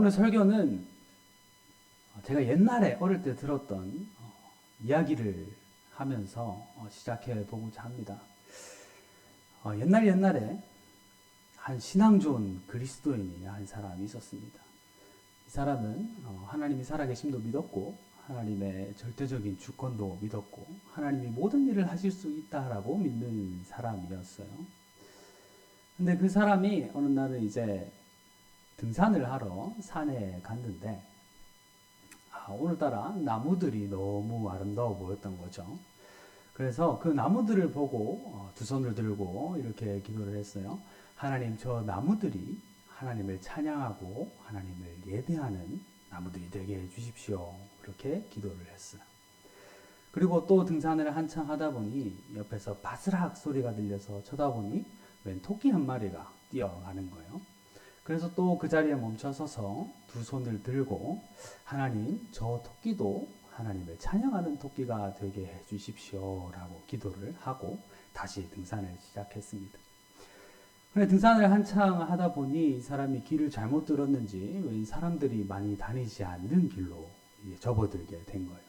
오늘 설교는 제가 옛날에 어릴 때 들었던 이야기를 하면서 시작해 보고자 합니다. 옛날에 한 신앙 좋은 그리스도인이 한 사람이 있었습니다. 이 사람은 하나님이 살아계심도 믿었고 하나님의 절대적인 주권도 믿었고 하나님이 모든 일을 하실 수 있다라고 믿는 사람이었어요. 근데 그 사람이 어느 날은 이제 등산을 하러 산에 갔는데 오늘따라 나무들이 너무 아름다워 보였던 거죠. 그래서 그 나무들을 보고 두 손을 들고 이렇게 기도를 했어요. 하나님, 저 나무들이 하나님을 찬양하고 하나님을 예배하는 나무들이 되게 해주십시오. 그렇게 기도를 했어요. 그리고 또 등산을 한창 하다 보니 옆에서 바스락 소리가 들려서 쳐다보니 웬 토끼 한 마리가 뛰어가는 거예요. 그래서 또 그 자리에 멈춰서서 두 손을 들고 하나님, 저 토끼도 하나님을 찬양하는 토끼가 되게 해주십시오 라고 기도를 하고 다시 등산을 시작했습니다. 그런데 등산을 한창 하다 보니 이 사람이 길을 잘못 들었는지 왜 사람들이 많이 다니지 않는 길로 접어들게 된 거예요.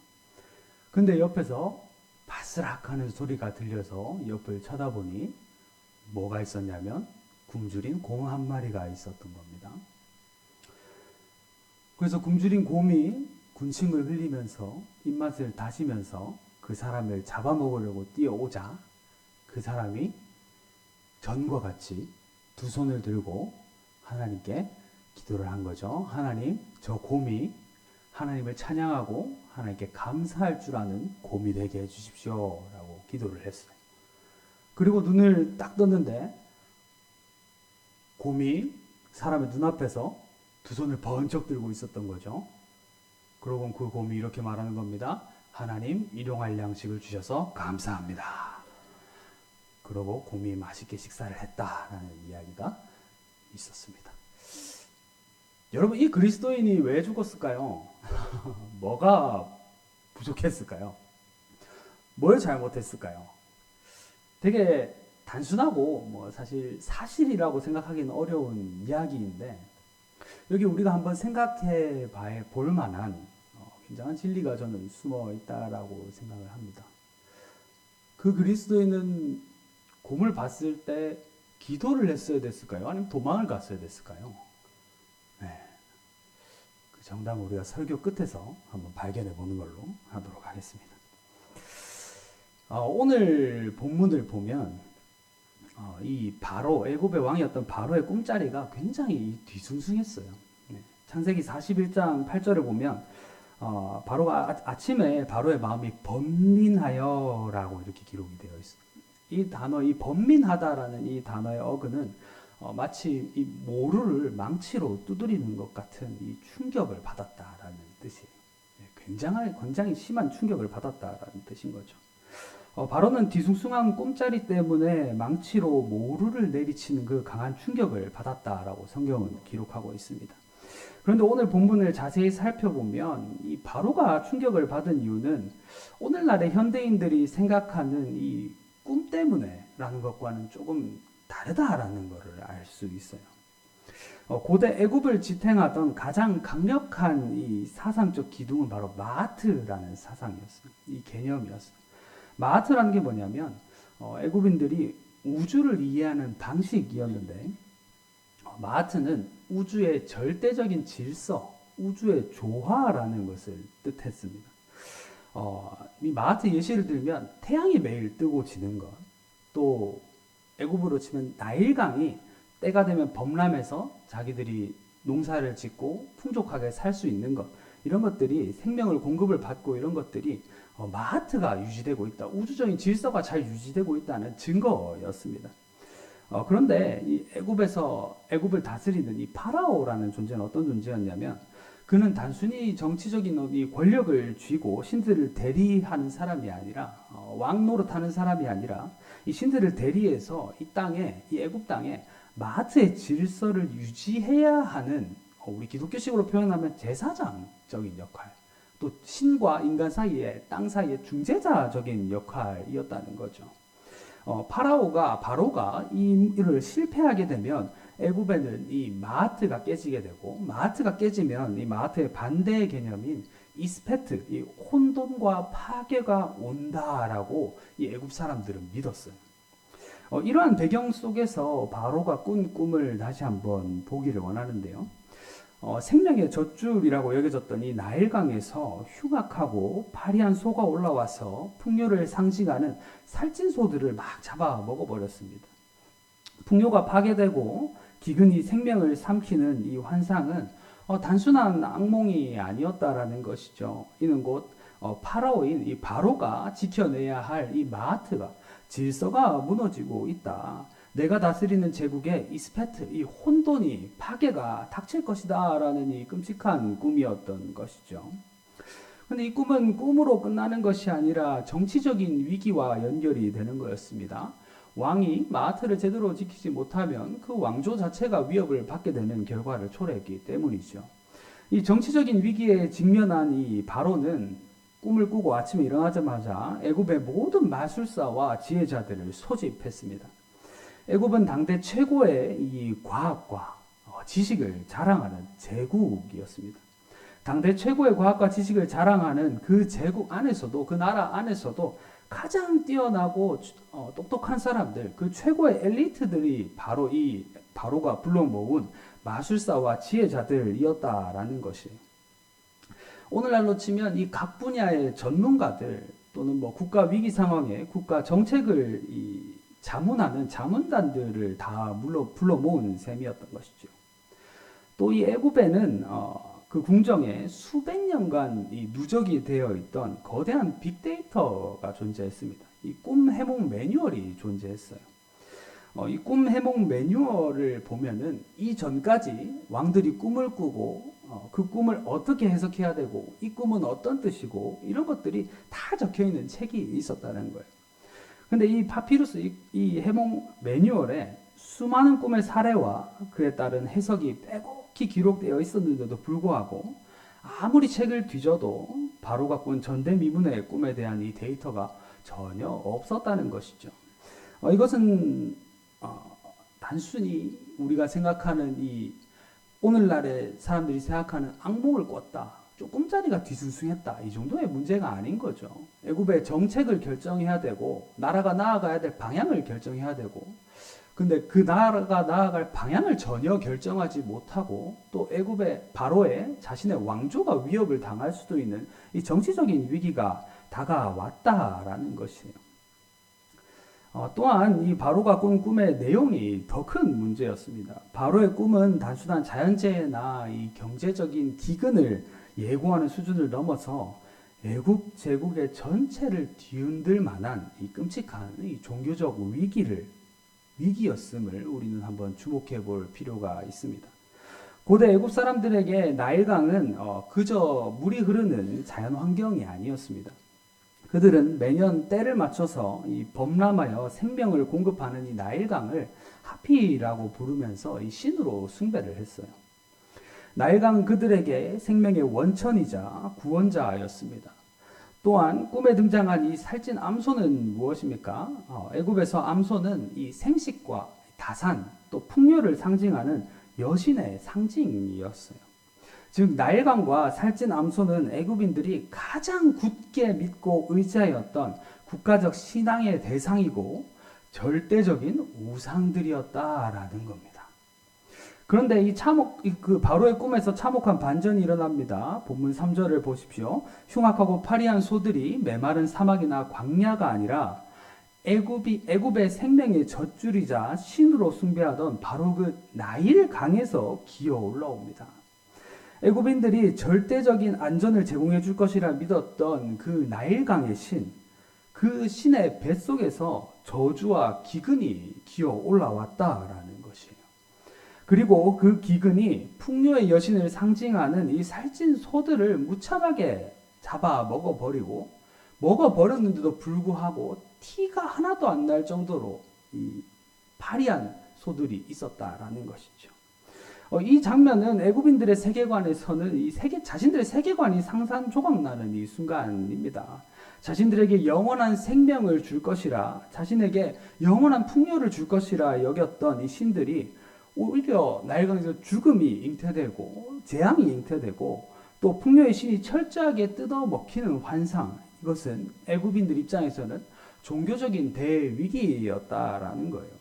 근데 옆에서 바스락 하는 소리가 들려서 옆을 쳐다보니 뭐가 있었냐면 굶주린 곰 한 마리가 있었던 겁니다. 그래서 굶주린 곰이 군침을 흘리면서 입맛을 다시면서 그 사람을 잡아먹으려고 뛰어오자 그 사람이 전과 같이 두 손을 들고 하나님께 기도를 한 거죠. 하나님, 저 곰이 하나님을 찬양하고 하나님께 감사할 줄 아는 곰이 되게 해주십시오 라고 기도를 했어요. 그리고 눈을 딱 떴는데 곰이 사람의 눈앞에서 두 손을 번쩍 들고 있었던 거죠. 그러고 그 곰이 이렇게 말하는 겁니다. 하나님, 일용할 양식을 주셔서 감사합니다. 그러고 곰이 맛있게 식사를 했다라는 이야기가 있었습니다. 여러분, 이 그리스도인이 왜 죽었을까요? 뭐가 부족했을까요? 뭘 잘못했을까요? 되게 단순하고 사실 사실이라고 생각하기는 어려운 이야기인데 여기 우리가 한번 생각해 볼 만한 굉장한 진리가 저는 숨어 있다라고 생각을 합니다. 그 그리스도인은 곰을 봤을 때 기도를 했어야 됐을까요? 아니면 도망을 갔어야 됐을까요? 네. 그 정답을 우리가 설교 끝에서 한번 발견해 보는 걸로 하도록 하겠습니다. 오늘 본문을 보면 이 바로 애굽의 왕이었던 바로의 꿈자리가 굉장히 뒤숭숭했어요. 네. 창세기 41장 8절을 보면 바로가 아침에 바로의 마음이 번민하여라고 이렇게 기록이 되어 있어요. 이 단어, 이 번민하다라는 이 단어의 어근은 마치 이 모루를 망치로 두드리는 것 같은 이 충격을 받았다라는 뜻이에요. 굉장히 심한 충격을 받았다라는 뜻인 거죠. 바로는 뒤숭숭한 꿈자리 때문에 망치로 모루를 내리치는 그 강한 충격을 받았다라고 성경은 기록하고 있습니다. 그런데 오늘 본문을 자세히 살펴보면 이 바로가 충격을 받은 이유는 오늘날의 현대인들이 생각하는 이 꿈 때문에라는 것과는 조금 다르다라는 것을 알 수 있어요. 고대 애굽을 지탱하던 가장 강력한 이 사상적 기둥은 바로 마하트라는 사상이었어요. 이 개념이었어요. 마하트라는 게 뭐냐면 애굽인들이 우주를 이해하는 방식이었는데 마하트는 우주의 절대적인 질서, 우주의 조화라는 것을 뜻했습니다. 이 마하트 예시를 들면 태양이 매일 뜨고 지는 것, 또 애굽으로 치면 나일강이 때가 되면 범람해서 자기들이 농사를 짓고 풍족하게 살 수 있는 것, 이런 것들이 생명을 공급을 받고 이런 것들이 마하트가 유지되고 있다. 우주적인 질서가 잘 유지되고 있다는 증거였습니다. 그런데 이 애굽을 다스리는 이 파라오라는 존재는 어떤 존재였냐면 그는 단순히 정치적인 이 권력을 쥐고 신들을 대리하는 사람이 아니라 왕 노릇하는 사람이 아니라 이 신들을 대리해서 이 애굽 땅에 마하트의 질서를 유지해야 하는 우리 기독교식으로 표현하면 제사장적인 역할, 또 신과 인간 사이에 땅 사이에 중재자적인 역할이었다는 거죠. 바로가 이 일을 실패하게 되면 애굽에는 이 마하트가 깨지게 되고, 마하트가 깨지면 이 마하트의 반대의 개념인 이스페트, 이 혼돈과 파괴가 온다라고 이 애굽 사람들은 믿었어요. 이러한 배경 속에서 바로가 꾼 꿈을 다시 한번 보기를 원하는데요. 생명의 젖줄이라고 여겨졌던 이 나일강에서 흉악하고 파리한 소가 올라와서 풍요를 상징하는 살찐 소들을 막 잡아 먹어버렸습니다. 풍요가 파괴되고 기근이 생명을 삼키는 이 환상은 단순한 악몽이 아니었다라는 것이죠. 이는 곧 파라오인 이 바로가 지켜내야 할 이 마하트가 질서가 무너지고 있다. 내가 다스리는 제국에 이스페트, 이 혼돈이 파괴가 닥칠 것이다 라는 이 끔찍한 꿈이었던 것이죠. 근데 이 꿈은 꿈으로 끝나는 것이 아니라 정치적인 위기와 연결이 되는 거였습니다. 왕이 마하트를 제대로 지키지 못하면 그 왕조 자체가 위협을 받게 되는 결과를 초래했기 때문이죠. 이 정치적인 위기에 직면한 이 바로는 꿈을 꾸고 아침에 일어나자마자 애굽의 모든 마술사와 지혜자들을 소집했습니다. 애굽은 당대 최고의 이 과학과 지식을 자랑하는 제국이었습니다. 당대 최고의 과학과 지식을 자랑하는 그 제국 안에서도, 그 나라 안에서도 가장 뛰어나고 똑똑한 사람들, 그 최고의 엘리트들이 바로 이 바로가 불러 모은 마술사와 지혜자들이었다라는 것이에요. 오늘날로 치면 이 각 분야의 전문가들 또는 뭐 국가 위기 상황에 국가 정책을 자문하는 자문단들을 다 불러 모은 셈이었던 것이죠. 또 이 애굽에는 그 궁정에 수백 년간 이 누적이 되어 있던 거대한 빅데이터가 존재했습니다. 이 꿈 해몽 매뉴얼이 존재했어요. 이 꿈 해몽 매뉴얼을 보면은 이전까지 왕들이 꿈을 꾸고 그 꿈을 어떻게 해석해야 되고 이 꿈은 어떤 뜻이고 이런 것들이 다 적혀 있는 책이 있었다는 거예요. 근데 이 파피루스, 이 해몽 매뉴얼에 수많은 꿈의 사례와 그에 따른 해석이 빼곡히 기록되어 있었는데도 불구하고 아무리 책을 뒤져도 바로가 꾼 전대미문의 꿈에 대한 이 데이터가 전혀 없었다는 것이죠. 이것은 단순히 우리가 생각하는 이 오늘날의 사람들이 생각하는 악몽을 꿨다, 좀 꿈자리가 뒤숭숭했다, 이 정도의 문제가 아닌 거죠. 애굽의 정책을 결정해야 되고 나라가 나아가야 될 방향을 결정해야 되고, 근데 그 나라가 나아갈 방향을 전혀 결정하지 못하고 또 애굽의 바로의 자신의 왕조가 위협을 당할 수도 있는 이 정치적인 위기가 다가왔다라는 것이에요. 또한 이 바로가 꾼 꿈의 내용이 더 큰 문제였습니다. 바로의 꿈은 단순한 자연재해나 이 경제적인 기근을 예고하는 수준을 넘어서 애굽 제국의 전체를 뒤흔들 만한 이 끔찍한 이 종교적 위기였음을 우리는 한번 주목해 볼 필요가 있습니다. 고대 애굽 사람들에게 나일강은 그저 물이 흐르는 자연 환경이 아니었습니다. 그들은 매년 때를 맞춰서 이 범람하여 생명을 공급하는 이 나일강을 하피라고 부르면서 이 신으로 숭배를 했어요. 나일강은 그들에게 생명의 원천이자 구원자였습니다. 또한 꿈에 등장한 이 살찐 암소는 무엇입니까? 애굽에서 암소는 이 생식과 다산 또 풍요를 상징하는 여신의 상징이었어요. 즉 나일강과 살찐 암소는 애굽인들이 가장 굳게 믿고 의지하였던 국가적 신앙의 대상이고 절대적인 우상들이었다라는 겁니다. 그런데 그 바로의 꿈에서 참혹한 반전이 일어납니다. 본문 3절을 보십시오. 흉악하고 파리한 소들이 메마른 사막이나 광야가 아니라 애굽의 생명의 젖줄이자 신으로 숭배하던 바로 그 나일 강에서 기어 올라옵니다. 애굽인들이 절대적인 안전을 제공해 줄 것이라 믿었던 그 나일강의 신, 그 신의 뱃속에서 저주와 기근이 기어 올라왔다라는 것이에요. 그리고 그 기근이 풍요의 여신을 상징하는 이 살찐 소들을 무참하게 잡아 먹어버렸는데도 불구하고 티가 하나도 안 날 정도로 이 파리한 소들이 있었다라는 것이죠. 이 장면은 애굽인들의 세계관에서는 자신들의 세계관이 상상조각나는 이 순간입니다. 자신들에게 영원한 생명을 줄 것이라, 자신에게 영원한 풍요를 줄 것이라 여겼던 이 신들이 오히려 나일강에서 죽음이 잉태되고 재앙이 잉태되고 또 풍요의 신이 철저하게 뜯어먹히는 환상, 이것은 애굽인들 입장에서는 종교적인 대위기였다라는 거예요.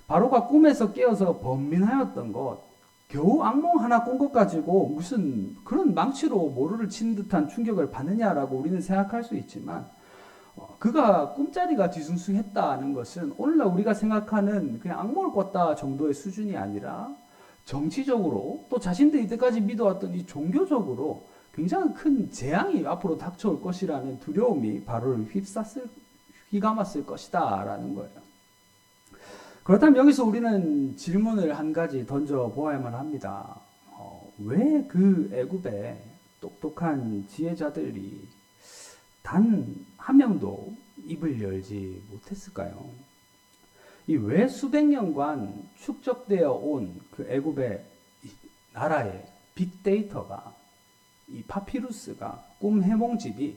바로가 꿈에서 깨어서 번민하였던 것, 겨우 악몽 하나 꾼 것 가지고 무슨 그런 망치로 모루를 친 듯한 충격을 받느냐라고 우리는 생각할 수 있지만, 그가 꿈자리가 뒤숭숭했다는 것은 오늘날 우리가 생각하는 그냥 악몽을 꿨다 정도의 수준이 아니라 정치적으로 또 자신들이 이때까지 믿어왔던 이 종교적으로 굉장히 큰 재앙이 앞으로 닥쳐올 것이라는 두려움이 바로를 휘감았을 것이다 라는 거예요. 그렇다면 여기서 우리는 질문을 한 가지 던져 보아야만 합니다. 왜 그 애굽의 똑똑한 지혜자들이 단 한 명도 입을 열지 못했을까요? 이 왜 수백 년간 축적되어 온 그 애굽의 나라의 빅데이터가, 이 파피루스가, 꿈 해몽집이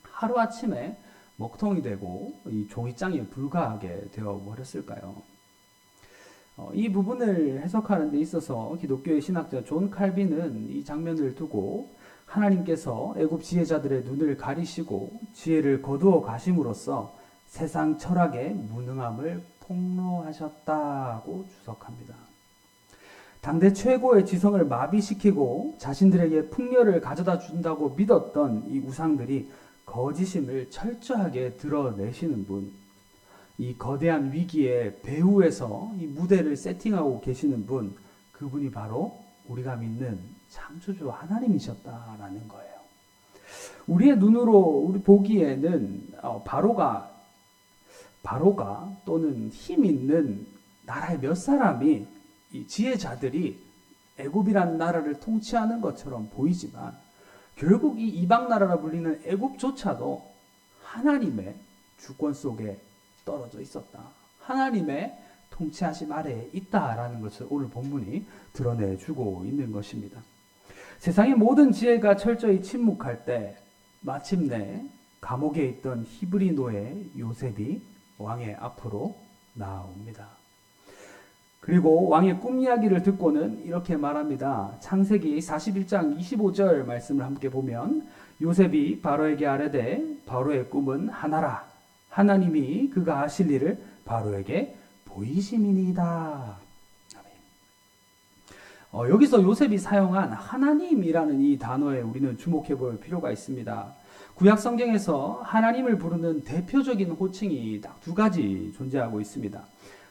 하루아침에 먹통이 되고 이 종이장에 불과하게 되어 버렸을까요? 이 부분을 해석하는 데 있어서 기독교의 신학자 존 칼빈은 이 장면을 두고 하나님께서 애굽 지혜자들의 눈을 가리시고 지혜를 거두어 가심으로써 세상 철학의 무능함을 폭로하셨다고 주석합니다. 당대 최고의 지성을 마비시키고 자신들에게 풍요를 가져다 준다고 믿었던 이 우상들이 거짓임을 철저하게 드러내시는 분, 이 거대한 위기의 배후에서 이 무대를 세팅하고 계시는 분, 그분이 바로 우리가 믿는 창조주 하나님이셨다라는 거예요. 우리의 눈으로 우리 보기에는 바로가 또는 힘 있는 나라의 몇 사람이, 이 지혜자들이 애굽이라는 나라를 통치하는 것처럼 보이지만 결국 이 이방 나라라 불리는 애굽조차도 하나님의 주권 속에 떨어져 있었다. 하나님의 통치하심 아래에 있다라는 것을 오늘 본문이 드러내주고 있는 것입니다. 세상의 모든 지혜가 철저히 침묵할 때 마침내 감옥에 있던 히브리 노예 요셉이 왕의 앞으로 나옵니다. 그리고 왕의 꿈 이야기를 듣고는 이렇게 말합니다. 창세기 41장 25절 말씀을 함께 보면, 요셉이 바로에게 아뢰되 바로의 꿈은 하나라. 하나님이 그가 하실 일을 바로에게 보이심이니이다. 여기서 요셉이 사용한 하나님이라는 이 단어에 우리는 주목해 볼 필요가 있습니다. 구약 성경에서 하나님을 부르는 대표적인 호칭이 딱 두 가지 존재하고 있습니다.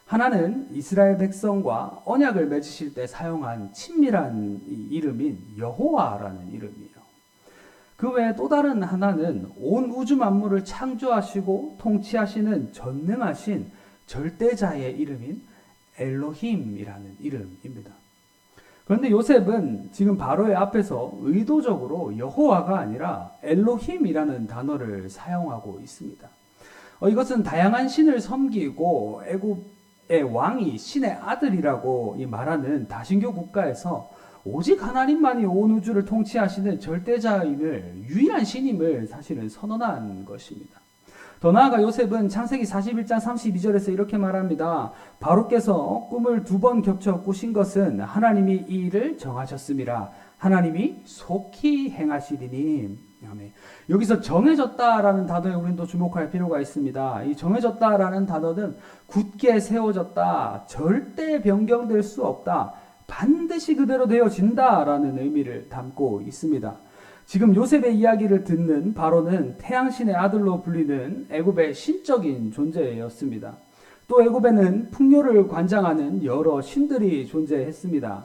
하나는 이스라엘 백성과 언약을 맺으실 때 사용한 친밀한 이름인 여호와라는 이름이에요. 그 외에 또 다른 하나는 온 우주 만물을 창조하시고 통치하시는 전능하신 절대자의 이름인 엘로힘이라는 이름입니다. 그런데 요셉은 지금 바로의 앞에서 의도적으로 여호와가 아니라 엘로힘이라는 단어를 사용하고 있습니다. 이것은 다양한 신을 섬기고 애굽의 왕이 신의 아들이라고 말하는 다신교 국가에서 오직 하나님만이 온 우주를 통치하시는 절대자임을, 유일한 신임을 사실은 선언한 것입니다. 더 나아가 요셉은 창세기 41장 32절에서 이렇게 말합니다. 바로께서 꿈을 2번 겹쳐 꾸신 것은 하나님이 이 일을 정하셨음이라. 하나님이 속히 행하시리니. 아멘. 여기서 정해졌다라는 단어에 우리는 또 주목할 필요가 있습니다. 이 정해졌다라는 단어는 굳게 세워졌다, 절대 변경될 수 없다, 반드시 그대로 되어진다라는 의미를 담고 있습니다. 지금 요셉의 이야기를 듣는 바로는 태양신의 아들로 불리는 애굽의 신적인 존재였습니다. 또 애굽에는 풍요를 관장하는 여러 신들이 존재했습니다.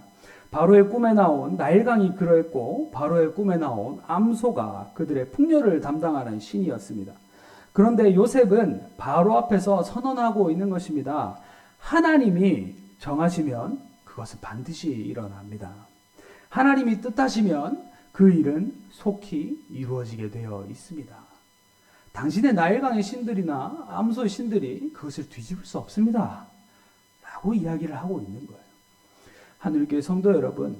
바로의 꿈에 나온 나일강이 그러했고, 바로의 꿈에 나온 암소가 그들의 풍요를 담당하는 신이었습니다. 그런데 요셉은 바로 앞에서 선언하고 있는 것입니다. 하나님이 정하시면 그것은 반드시 일어납니다. 하나님이 뜻하시면 그 일은 속히 이루어지게 되어 있습니다. 당신의 나일강의 신들이나 암소의 신들이 그것을 뒤집을 수 없습니다. 라고 이야기를 하고 있는 거예요. 하늘교회 성도 여러분,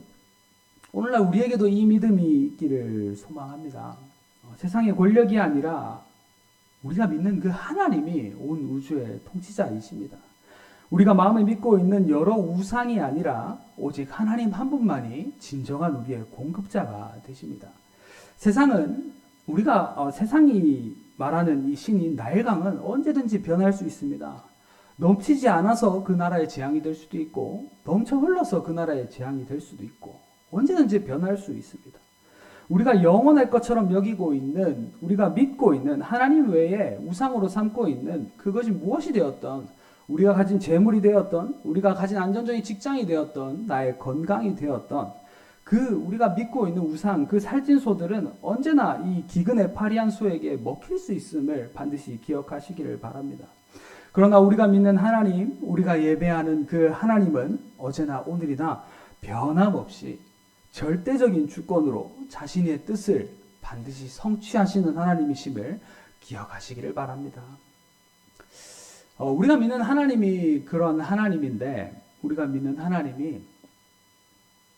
오늘날 우리에게도 이 믿음이 있기를 소망합니다. 세상의 권력이 아니라 우리가 믿는 그 하나님이 온 우주의 통치자이십니다. 우리가 마음에 믿고 있는 여러 우상이 아니라 오직 하나님 한 분만이 진정한 우리의 공급자가 되십니다. 세상이 말하는 이 신인 나일강은 언제든지 변할 수 있습니다. 넘치지 않아서 그 나라의 재앙이 될 수도 있고, 넘쳐 흘러서 그 나라의 재앙이 될 수도 있고, 언제든지 변할 수 있습니다. 우리가 영원할 것처럼 여기고 있는, 우리가 믿고 있는 하나님 외에 우상으로 삼고 있는 그것이 무엇이 되었던, 우리가 가진 재물이 되었던, 우리가 가진 안정적인 직장이 되었던, 나의 건강이 되었던, 우리가 믿고 있는 우상, 그 살찐소들은 언제나 이 기근의 파리한 소에게 먹힐 수 있음을 반드시 기억하시기를 바랍니다. 그러나 우리가 믿는 하나님, 우리가 예배하는 그 하나님은 어제나 오늘이나 변함없이 절대적인 주권으로 자신의 뜻을 반드시 성취하시는 하나님이심을 기억하시기를 바랍니다. 우리가 믿는 하나님이 그런 하나님인데, 우리가 믿는 하나님이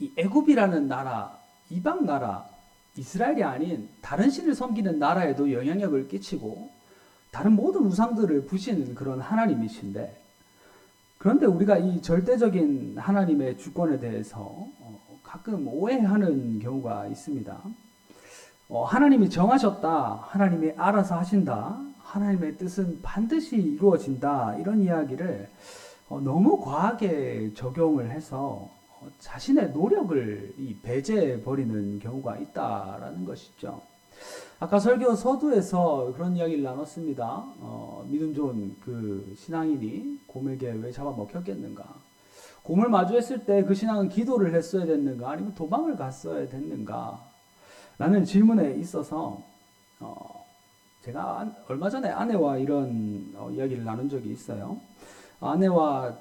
이 애굽이라는 나라, 이방 나라, 이스라엘이 아닌 다른 신을 섬기는 나라에도 영향력을 끼치고 다른 모든 우상들을 부시는 그런 하나님이신데, 그런데 우리가 이 절대적인 하나님의 주권에 대해서 가끔 오해하는 경우가 있습니다. 하나님이 정하셨다, 하나님이 알아서 하신다, 하나님의 뜻은 반드시 이루어진다, 이런 이야기를 너무 과하게 적용을 해서 자신의 노력을 배제해 버리는 경우가 있다라는 것이죠. 아까 설교 서두에서 그런 이야기를 나눴습니다. 믿음 좋은 그 신앙인이 곰에게 왜 잡아먹혔겠는가? 곰을 마주했을 때 그 신앙은 기도를 했어야 됐는가? 아니면 도망을 갔어야 됐는가? 라는 질문에 있어서 제가 얼마 전에 아내와 이런 이야기를 나눈 적이 있어요. 아내와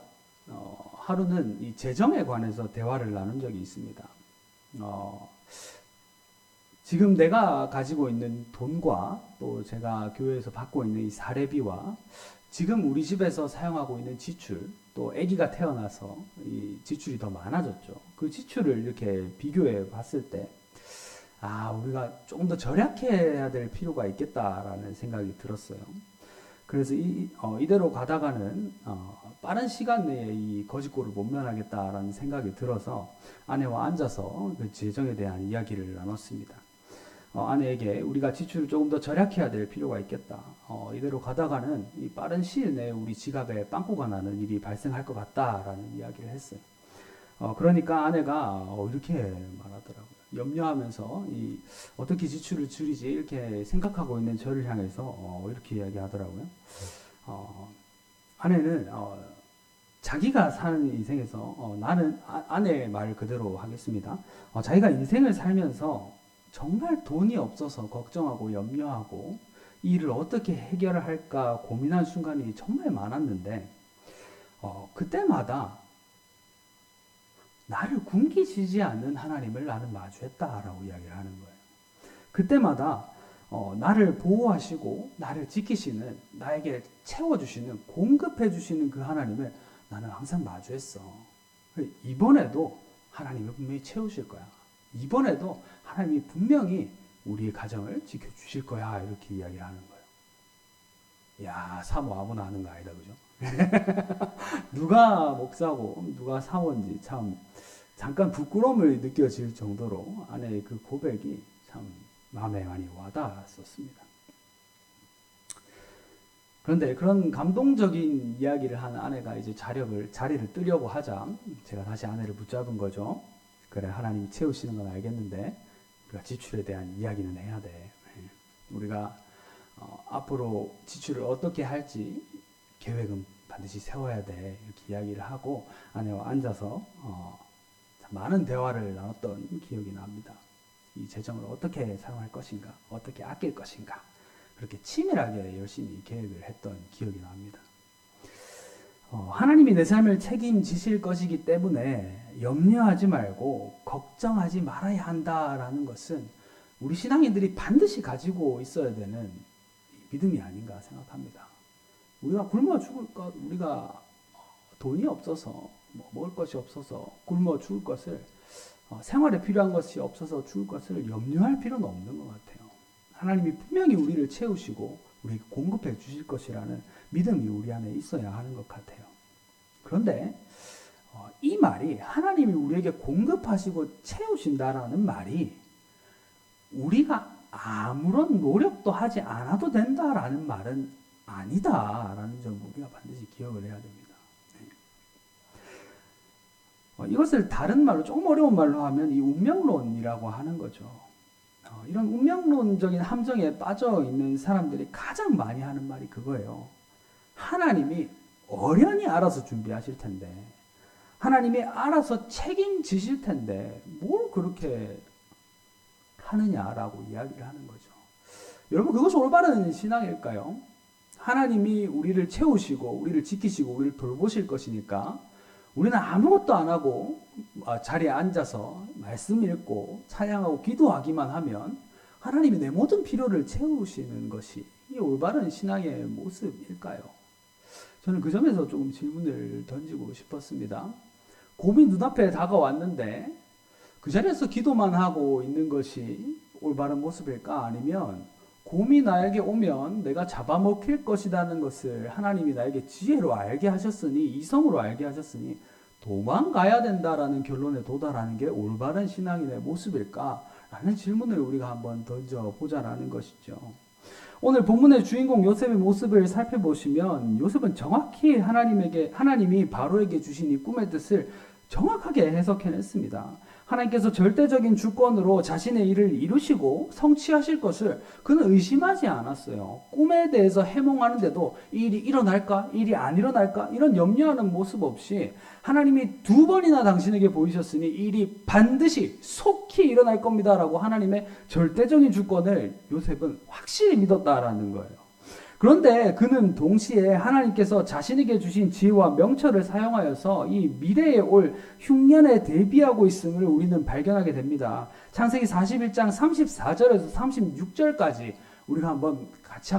하루는 이 재정에 관해서 대화를 나눈 적이 있습니다. 지금 내가 가지고 있는 돈과 또 제가 교회에서 받고 있는 이 사례비와 지금 우리 집에서 사용하고 있는 지출, 또 아기가 태어나서 이 지출이 더 많아졌죠. 그 지출을 이렇게 비교해 봤을 때, 우리가 조금 더 절약해야 될 필요가 있겠다라는 생각이 들었어요. 그래서 이대로 가다가는 빠른 시간 내에 이 거짓골을 못 면하겠다라는 생각이 들어서 아내와 앉아서 그 재정에 대한 이야기를 나눴습니다. 아내에게 우리가 지출을 조금 더 절약해야 될 필요가 있겠다. 이대로 가다가는 이 빠른 시일 내에 우리 지갑에 빵꾸가 나는 일이 발생할 것 같다라는 이야기를 했어요. 그러니까 아내가 이렇게 말하더라고요. 염려하면서 어떻게 지출을 줄이지 이렇게 생각하고 있는 저를 향해서 이렇게 이야기하더라고요. 아내는 자기가 사는 인생에서 나는 아내의 말 그대로 하겠습니다. 자기가 인생을 살면서 정말 돈이 없어서 걱정하고 염려하고 이 일을 어떻게 해결을 할까 고민한 순간이 정말 많았는데 그때마다 나를 굶기시지 않는 하나님을 나는 마주했다라고 이야기를 하는 거예요. 그때마다 나를 보호하시고 나를 지키시는, 나에게 채워주시는, 공급해주시는 그 하나님을 나는 항상 마주했어. 이번에도 하나님이 분명히 채우실 거야. 이번에도 하나님이 분명히 우리의 가정을 지켜주실 거야. 이렇게 이야기를 하는 거예요. 야, 사모 아무나 하는 거 아니다, 그죠? 누가 목사고 누가 사모인지 참 잠깐 부끄러움을 느껴질 정도로 아내의 그 고백이 참 마음에 많이 와닿았었습니다. 그런데 그런 감동적인 이야기를 한 아내가 이제 자리를 뜨려고 하자 제가 다시 아내를 붙잡은 거죠. 그래, 하나님이 채우시는 건 알겠는데 우리가 지출에 대한 이야기는 해야 돼. 우리가 앞으로 지출을 어떻게 할지 계획은 반드시 세워야 돼. 이렇게 이야기를 하고 아내와 앉아서 많은 대화를 나눴던 기억이 납니다. 이 재정을 어떻게 사용할 것인가, 어떻게 아낄 것인가, 그렇게 치밀하게 열심히 계획을 했던 기억이 납니다. 하나님이 내 삶을 책임지실 것이기 때문에 염려하지 말고 걱정하지 말아야 한다라는 것은 우리 신앙인들이 반드시 가지고 있어야 되는 믿음이 아닌가 생각합니다. 우리가 굶어 죽을까, 우리가 돈이 없어서 먹을 것이 없어서 굶어 죽을 것을 생활에 필요한 것이 없어서 죽을 것을 염려할 필요는 없는 것 같아요. 하나님이 분명히 우리를 채우시고 우리에게 공급해 주실 것이라는 믿음이 우리 안에 있어야 하는 것 같아요. 그런데 이 말이 하나님이 우리에게 공급하시고 채우신다라는 말이 우리가 아무런 노력도 하지 않아도 된다라는 말은 아니다라는 점을 우리가 반드시 기억을 해야 됩니다. 이것을 다른 말로, 조금 어려운 말로 하면 이 운명론이라고 하는 거죠. 이런 운명론적인 함정에 빠져 있는 사람들이 가장 많이 하는 말이 그거예요. 하나님이 어련히 알아서 준비하실 텐데, 하나님이 알아서 책임지실 텐데 뭘 그렇게 하느냐라고 이야기를 하는 거죠. 여러분, 그것이 올바른 신앙일까요? 하나님이 우리를 채우시고 우리를 지키시고 우리를 돌보실 것이니까 우리는 아무것도 안 하고 자리에 앉아서 말씀 읽고 찬양하고 기도하기만 하면 하나님이 내 모든 필요를 채우시는 것이 이 올바른 신앙의 모습일까요? 저는 그 점에서 조금 질문을 던지고 싶었습니다. 고민 눈앞에 다가왔는데 그 자리에서 기도만 하고 있는 것이 올바른 모습일까? 아니면 곰이 나에게 오면 내가 잡아먹힐 것이라는 것을 하나님이 나에게 지혜로 알게 하셨으니, 이성으로 알게 하셨으니 도망가야 된다라는 결론에 도달하는 게 올바른 신앙인의 모습일까? 라는 질문을 우리가 한번 던져보자라는 것이죠. 오늘 본문의 주인공 요셉의 모습을 살펴보시면 요셉은 정확히 하나님이 바로에게 주신 이 꿈의 뜻을 정확하게 해석해냈습니다. 하나님께서 절대적인 주권으로 자신의 일을 이루시고 성취하실 것을 그는 의심하지 않았어요. 꿈에 대해서 해몽하는데도 이 일이 일어날까? 이 일이 안 일어날까? 이런 염려하는 모습 없이 하나님이 2번이나 당신에게 보이셨으니 이 일이 반드시 속히 일어날 겁니다 라고 하나님의 절대적인 주권을 요셉은 확실히 믿었다라는 거예요. 그런데 그는 동시에 하나님께서 자신에게 주신 지혜와 명철을 사용하여서 이 미래에 올 흉년에 대비하고 있음을 우리는 발견하게 됩니다. 창세기 41장 34절에서 36절까지 우리가 같이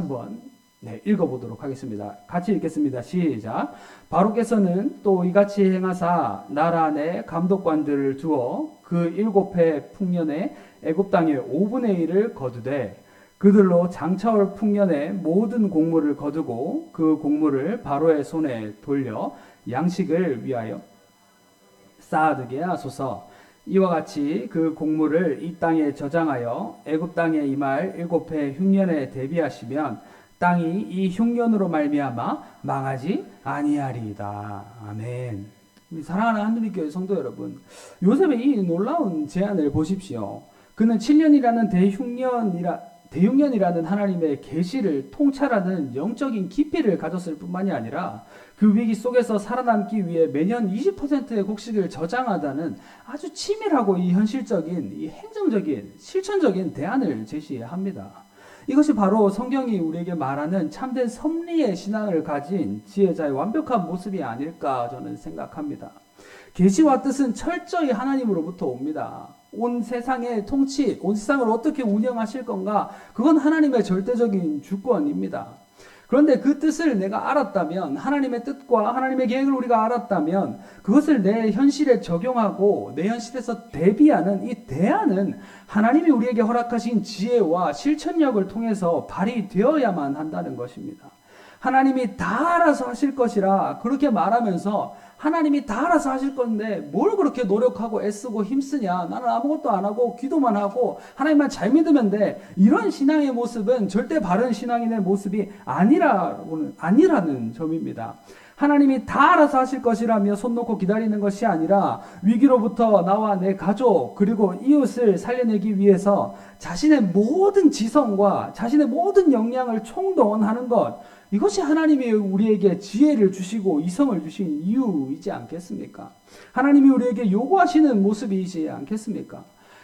읽어보도록 하겠습니다. 같이 읽겠습니다. 시작. 바로께서는 또 이같이 행하사 나라 안에 감독관들을 두어 그 7해 풍년에 애굽 땅의 5분의 1을 거두되 그들로 장차올 풍년의 모든 곡물을 거두고 그 곡물을 바로의 손에 돌려 양식을 위하여 쌓아두게 하소서. 이와 같이 그 곡물을 이 땅에 저장하여 애굽 땅에 임할 7해 흉년에 대비하시면 땅이 이 흉년으로 말미암아 망하지 아니하리이다. 아멘. 우리 사랑하는 하늘교회 성도 여러분, 요셉의 이 놀라운 제안을 보십시오. 그는 7년이라는 대흉년이라는 하나님의 계시를 통찰하는 영적인 깊이를 가졌을 뿐만이 아니라 그 위기 속에서 살아남기 위해 매년 20%의 곡식을 저장하다는 아주 치밀하고 이 현실적인, 이 행정적인, 실천적인 대안을 제시합니다. 이것이 바로 성경이 우리에게 말하는 참된 섭리의 신앙을 가진 지혜자의 완벽한 모습이 아닐까 저는 생각합니다. 계시와 뜻은 철저히 하나님으로부터 옵니다. 온 세상의 통치, 온 세상을 어떻게 운영하실 건가? 그건 하나님의 절대적인 주권입니다. 그런데 그 뜻을 내가 알았다면, 하나님의 뜻과 하나님의 계획을 우리가 알았다면 그것을 내 현실에 적용하고 내 현실에서 대비하는 이 대안은 하나님이 우리에게 허락하신 지혜와 실천력을 통해서 발휘되어야만 한다는 것입니다. 하나님이 다 알아서 하실 것이라 그렇게 말하면서 하나님이 다 알아서 하실 건데 뭘 그렇게 노력하고 애쓰고 힘쓰냐, 나는 아무것도 안 하고 기도만 하고 하나님만 잘 믿으면 돼, 이런 신앙의 모습은 절대 바른 신앙인의 모습이 아니라는 점입니다. 하나님이 다 알아서 하실 것이라며 손 놓고 기다리는 것이 아니라 위기로부터 나와 내 가족 그리고 이웃을 살려내기 위해서 자신의 모든 지성과 자신의 모든 역량을 총동원하는 것, 이것이 하나님이 우리에게 지혜를 주시고 이성을 주신 이유이지 않겠습니까? 하나님이 우리에게 요구하시는 모습이지 않겠습니까?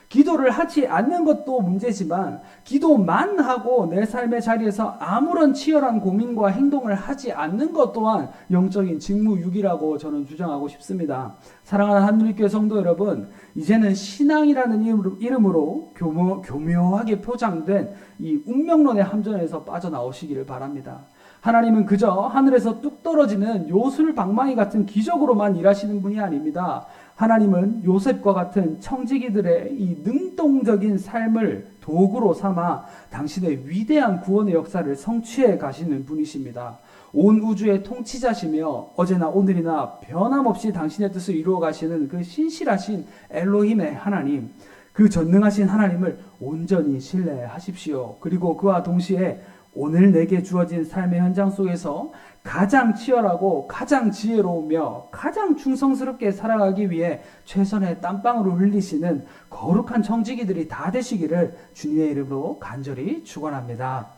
기도를 하지 않는 것도 문제지만 기도만 하고 내 삶의 자리에서 아무런 치열한 고민과 행동을 하지 않는 것 또한 영적인 직무유기라고 저는 주장하고 싶습니다. 사랑하는 하늘교회 성도 여러분, 이제는 신앙이라는 이름으로 교묘하게 표장된 이 운명론의 함정에서 빠져나오시기를 바랍니다. 하나님은 그저 하늘에서 뚝 떨어지는 요술방망이 같은 기적으로만 일하시는 분이 아닙니다. 하나님은 요셉과 같은 청지기들의 이 능동적인 삶을 도구로 삼아 당신의 위대한 구원의 역사를 성취해 가시는 분이십니다. 온 우주의 통치자시며 어제나 오늘이나 변함없이 당신의 뜻을 이루어 가시는 그 신실하신 엘로힘의 하나님, 그 전능하신 하나님을 온전히 신뢰하십시오. 그리고 그와 동시에 오늘 내게 주어진 삶의 현장 속에서 가장 치열하고 가장 지혜로우며 가장 충성스럽게 살아가기 위해 최선의 땀방울을 흘리시는 거룩한 청지기들이 다 되시기를 주님의 이름으로 간절히 축원합니다.